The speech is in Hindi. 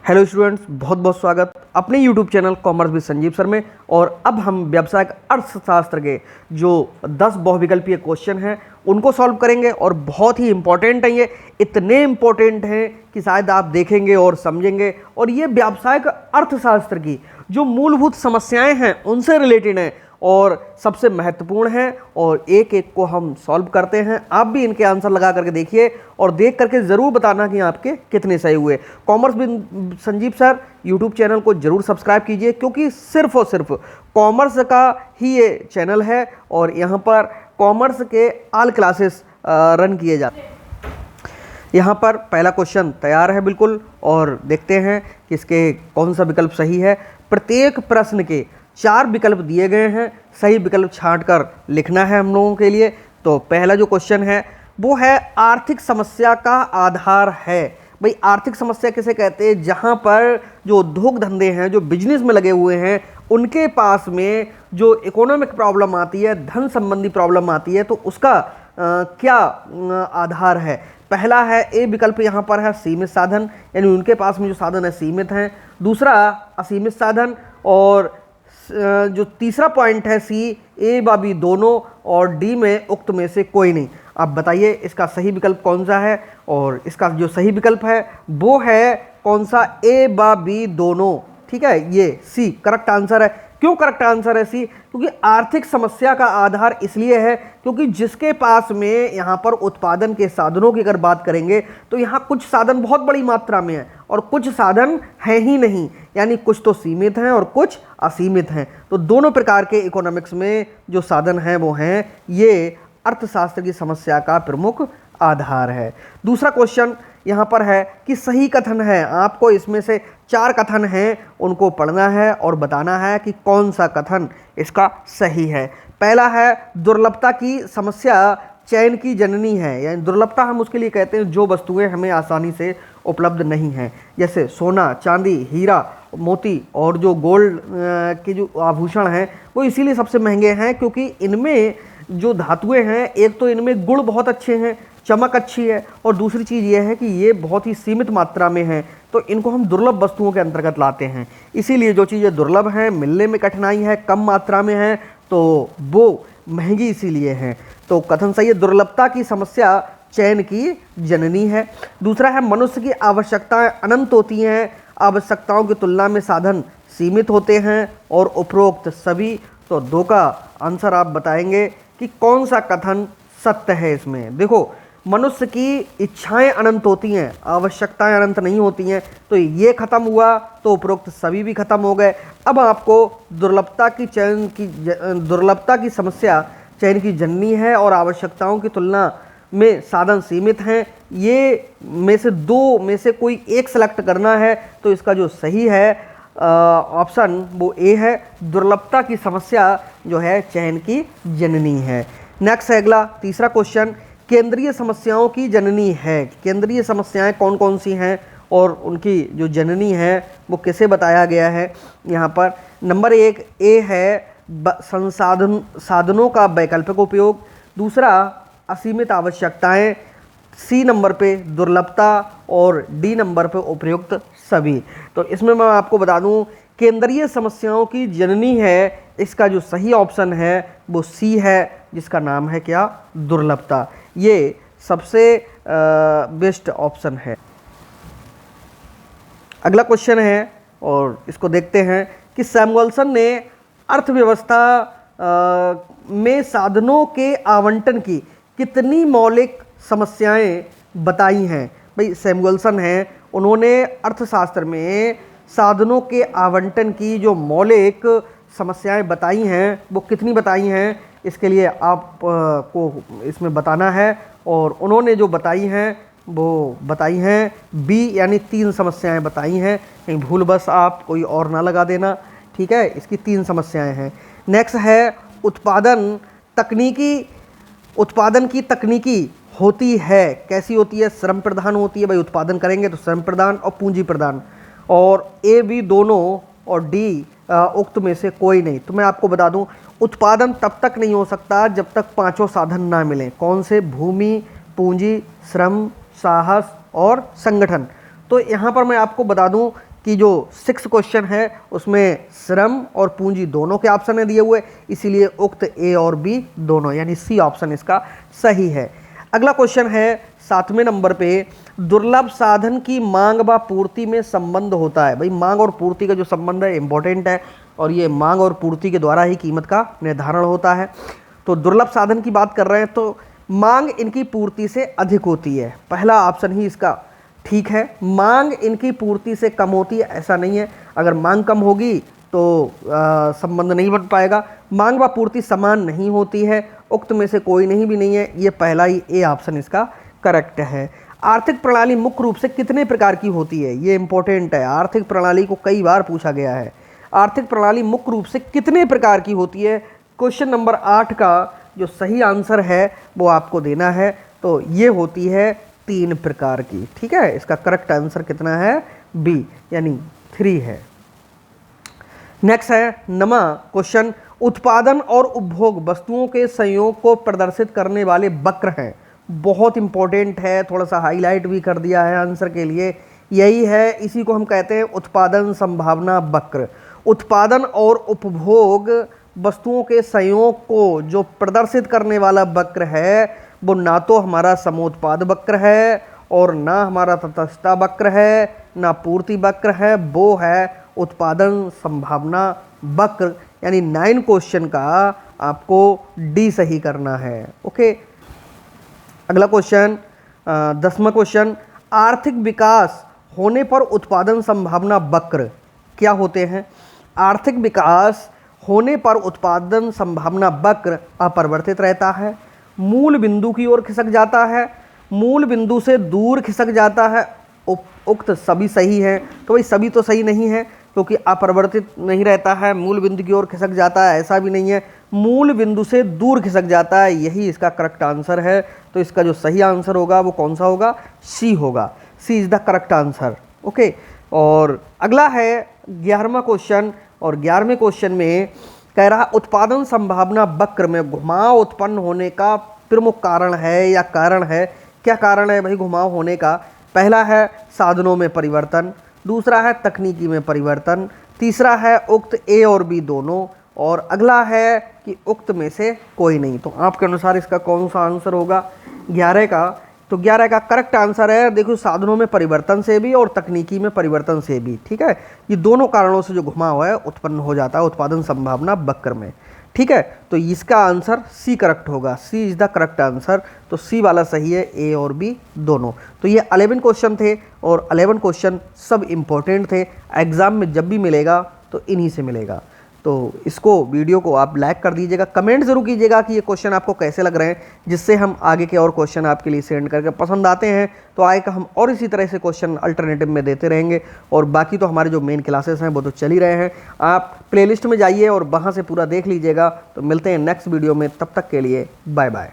हेलो स्टूडेंट्स, बहुत बहुत स्वागत अपने YouTube channel commerce with Sanjeev sir में। और अब हम व्यावसायिक अर्थशास्त्र के जो 10 बहुविकल्पीय क्वेश्चन हैं उनको सॉल्व करेंगे और बहुत ही इंपॉर्टेंट हैं। ये इतने इंपॉर्टेंट हैं कि शायद आप देखेंगे और समझेंगे। और ये व्यावसायिक अर्थशास्त्र की जो मूलभूत समस्याएं हैं उनसे रिलेटेड हैं और सबसे महत्वपूर्ण है और एक एक को हम सॉल्व करते हैं। आप भी इनके आंसर लगा करके देखिए और देख करके ज़रूर बताना कि आपके कितने सही हुए। Commerce with Sanjeev sir YouTube channel को ज़रूर सब्सक्राइब कीजिए, क्योंकि सिर्फ और सिर्फ कॉमर्स का ही ये चैनल है और यहाँ पर कॉमर्स के ऑल क्लासेस रन किए जाते हैं। यहाँ पर पहला क्वेश्चन तैयार है बिल्कुल, और देखते हैं कि इसके कौन सा विकल्प सही है। प्रत्येक प्रश्न के 4 विकल्प दिए गए हैं, सही विकल्प छांटकर लिखना है हम लोगों के लिए। तो पहला जो क्वेश्चन है वो है आर्थिक समस्या का आधार है। भाई आर्थिक समस्या किसे कहते हैं? जहाँ पर जो उद्योग धंधे हैं, जो बिजनेस में लगे हुए हैं, उनके पास में जो इकोनॉमिक प्रॉब्लम आती है, धन संबंधी प्रॉब्लम आती है, तो उसका क्या आधार है? पहला है ए विकल्प, यहाँ पर है सीमित साधन, यानी उनके पास में जो साधन है सीमित हैं। दूसरा असीमित साधन, और जो तीसरा पॉइंट है सी, ए व बी दोनों, और डी में उक्त में से कोई नहीं। आप बताइए इसका सही विकल्प कौन सा है? और इसका जो सही विकल्प है वो है कौन सा? ए व बी दोनों। ठीक है, ये सी करेक्ट आंसर है। क्यों करेक्ट आंसर है सी? क्योंकि आर्थिक समस्या का आधार इसलिए है क्योंकि जिसके पास में यहाँ पर उत्पादन के साधनों की अगर बात करेंगे तो यहाँ कुछ साधन बहुत बड़ी मात्रा में है और कुछ साधन हैं ही नहीं, यानी कुछ तो सीमित हैं और कुछ असीमित हैं। तो दोनों प्रकार के इकोनॉमिक्स में जो साधन हैं वो हैं, ये अर्थशास्त्र की समस्या का प्रमुख आधार है। दूसरा क्वेश्चन यहाँ पर है कि सही कथन है। आपको इसमें से 4 कथन हैं, उनको पढ़ना है और बताना है कि कौन सा कथन इसका सही है। पहला है दुर्लभता की समस्या चयन की जननी है, यानी दुर्लभता हम उसके लिए कहते हैं जो वस्तुएं हमें आसानी से उपलब्ध नहीं हैं, जैसे सोना, चांदी, हीरा, मोती और जो गोल्ड के जो आभूषण हैं वो इसीलिए सबसे महंगे हैं क्योंकि इनमें जो धातुएं हैं, एक तो इनमें गुण बहुत अच्छे हैं, चमक अच्छी है, और दूसरी चीज़ ये है कि ये बहुत ही सीमित मात्रा में हैं, तो इनको हम दुर्लभ वस्तुओं के अंतर्गत लाते हैं। इसीलिए जो चीज़ें दुर्लभ हैं, मिलने में कठिनाई है, कम मात्रा में है, तो वो महंगी इसीलिए हैं। तो कथन सही है, दुर्लभता की समस्या चयन की जननी है। दूसरा है मनुष्य की आवश्यकताएं अनंत होती हैं, आवश्यकताओं की तुलना में साधन सीमित होते हैं, और उपरोक्त सभी। तो 2 का आंसर आप बताएंगे कि कौन सा कथन सत्य है इसमें। देखो, मनुष्य की इच्छाएं अनंत होती हैं, आवश्यकताएं अनंत नहीं होती हैं, तो ये खत्म हुआ तो उपरोक्त सभी भी खत्म हो गए। अब आपको दुर्लभता की समस्या चयन की जननी है और आवश्यकताओं की तुलना में साधन सीमित हैं, ये में से 2 में से कोई एक सेलेक्ट करना है। तो इसका जो सही है ऑप्शन वो ए है, दुर्लभता की समस्या जो है चयन की जननी है। नेक्स्ट है अगला तीसरा क्वेश्चन, केंद्रीय समस्याओं की जननी है। केंद्रीय समस्याएं कौन कौन सी हैं और उनकी जो जननी है वो किसे बताया गया है? यहाँ पर नंबर 1 ए है साधनों का वैकल्पिक उपयोग, दूसरा असीमित आवश्यकताएं, सी नंबर पे दुर्लभता, और डी नंबर पे उपयुक्त सभी। तो इसमें मैं आपको बता दूं, केंद्रीय समस्याओं की जननी है, इसका जो सही ऑप्शन है वो सी है, जिसका नाम है क्या? दुर्लभता। ये सबसे बेस्ट ऑप्शन है। अगला क्वेश्चन है और इसको देखते हैं कि सैमुअल्सन ने अर्थव्यवस्था में साधनों के आवंटन की कितनी मौलिक समस्याएं बताई हैं? भाई सैमुअल्सन हैं, उन्होंने अर्थशास्त्र में साधनों के आवंटन की जो मौलिक समस्याएं बताई हैं वो कितनी बताई हैं, इसके लिए आप को इसमें बताना है। और उन्होंने जो बताई हैं वो बताई हैं बी, यानी 3 समस्याएं बताई हैं। कहीं भूल बस आप कोई और ना लगा देना, ठीक है? इसकी 3 समस्याएं हैं। नेक्स्ट है उत्पादन की तकनीकी होती है, कैसी होती है? श्रम प्रधान होती है। भाई उत्पादन करेंगे तो श्रम प्रधान और पूंजी प्रधान, और ए बी दोनों, और डी उक्त में से कोई नहीं। तो मैं आपको बता दूं, उत्पादन तब तक नहीं हो सकता जब तक 5 साधन ना मिलें। कौन से? भूमि, पूंजी, श्रम, साहस और संगठन। तो यहाँ पर मैं आपको बता दूं कि जो 6 क्वेश्चन है उसमें श्रम और पूंजी दोनों के ऑप्शन दिए हुए, इसीलिए उक्त ए और बी दोनों, यानी सी ऑप्शन इसका सही है। अगला क्वेश्चन है 7वें नंबर पे, दुर्लभ साधन की मांग व पूर्ति में संबंध होता है। भाई मांग और पूर्ति का जो संबंध है इंपॉर्टेंट है, और ये मांग और पूर्ति के द्वारा ही कीमत का निर्धारण होता है। तो दुर्लभ साधन की बात कर रहे हैं तो मांग इनकी पूर्ति से अधिक होती है, पहला ऑप्शन ही इसका ठीक है। मांग इनकी पूर्ति से कम होती है, ऐसा नहीं है। अगर मांग कम होगी तो संबंध नहीं बन पाएगा। मांग व पूर्ति समान नहीं होती है, उक्त में से कोई नहीं भी नहीं है, ये पहला ही ए ऑप्शन इसका करेक्ट है। आर्थिक प्रणाली मुख्य रूप से कितने प्रकार की होती है, ये इंपॉर्टेंट है। आर्थिक प्रणाली को कई बार पूछा गया है। आर्थिक प्रणाली मुख्य रूप से कितने प्रकार की होती है, क्वेश्चन नंबर 8 का जो सही आंसर है वो आपको देना है। तो ये होती है 3 प्रकार की, ठीक है। इसका करेक्ट आंसर कितना है, बी यानी 3 है। नेक्स्ट है 9वां क्वेश्चन, उत्पादन और उपभोग वस्तुओं के संयोग को प्रदर्शित करने वाले वक्र हैं। बहुत इंपॉर्टेंट है, थोड़ा सा हाईलाइट भी कर दिया है आंसर के लिए। यही है, इसी को हम कहते हैं उत्पादन संभावना वक्र। उत्पादन और उपभोग वस्तुओं के संयोग को जो प्रदर्शित करने वाला वक्र है वो ना तो हमारा समोत्पाद वक्र है और ना हमारा तटस्थता वक्र है, ना पूर्ति वक्र है, वो है उत्पादन संभावना वक्र। यानी 9 क्वेश्चन का आपको डी सही करना है। ओके, अगला क्वेश्चन 10वां क्वेश्चन, आर्थिक विकास होने पर उत्पादन संभावना वक्र क्या होते हैं। आर्थिक विकास होने पर उत्पादन संभावना वक्र अपरिवर्तित रहता है, मूल बिंदु की ओर खिसक जाता है, मूल बिंदु से दूर खिसक जाता है। उक्त सभी सही है, तो भाई सभी तो सही नहीं है क्योंकि अपरिवर्तित नहीं रहता है, मूल बिंदु की ओर खिसक जाता है ऐसा भी नहीं है, मूल बिंदु से दूर खिसक जाता है, यही इसका करेक्ट आंसर है। तो इसका जो सही आंसर होगा वो कौन सा होगा, सी होगा। C is the correct answer. Okay, और अगला है 11वां क्वेश्चन, और 11वें क्वेश्चन में कह रहा उत्पादन संभावना वक्र में घुमाव उत्पन्न होने का प्रमुख कारण है या कारण है। क्या कारण है भाई घुमाव होने का, पहला है साधनों में परिवर्तन, दूसरा है तकनीकी में परिवर्तन, तीसरा है उक्त ए और बी दोनों, और अगला है कि उक्त में से कोई नहीं। तो आपके अनुसार इसका कौन सा आंसर होगा 11 का। तो 11 का करेक्ट आंसर है, देखो साधनों में परिवर्तन से भी और तकनीकी में परिवर्तन से भी, ठीक है। ये दोनों कारणों से जो घुमाव है उत्पन्न हो जाता है उत्पादन संभावना वक्र में, ठीक है। तो इसका आंसर सी करेक्ट होगा, C is the correct answer. तो सी वाला सही है, ए और बी दोनों। तो ये 11 क्वेश्चन थे, और 11 क्वेश्चन सब इम्पोर्टेंट थे, एग्जाम में जब भी मिलेगा तो इन्हीं से मिलेगा। तो इसको वीडियो को आप लाइक कर दीजिएगा, कमेंट जरूर कीजिएगा कि ये क्वेश्चन आपको कैसे लग रहे हैं, जिससे हम आगे के और क्वेश्चन आपके लिए सेंड करके पसंद आते हैं तो आए का हम और इसी तरह से क्वेश्चन अल्टरनेटिव में देते रहेंगे। और बाकी तो हमारे जो मेन क्लासेस हैं वो तो चल ही रहे हैं, आप प्लेलिस्ट में जाइए और वहाँ से पूरा देख लीजिएगा। तो मिलते हैं नेक्स्ट वीडियो में, तब तक के लिए बाय बाय।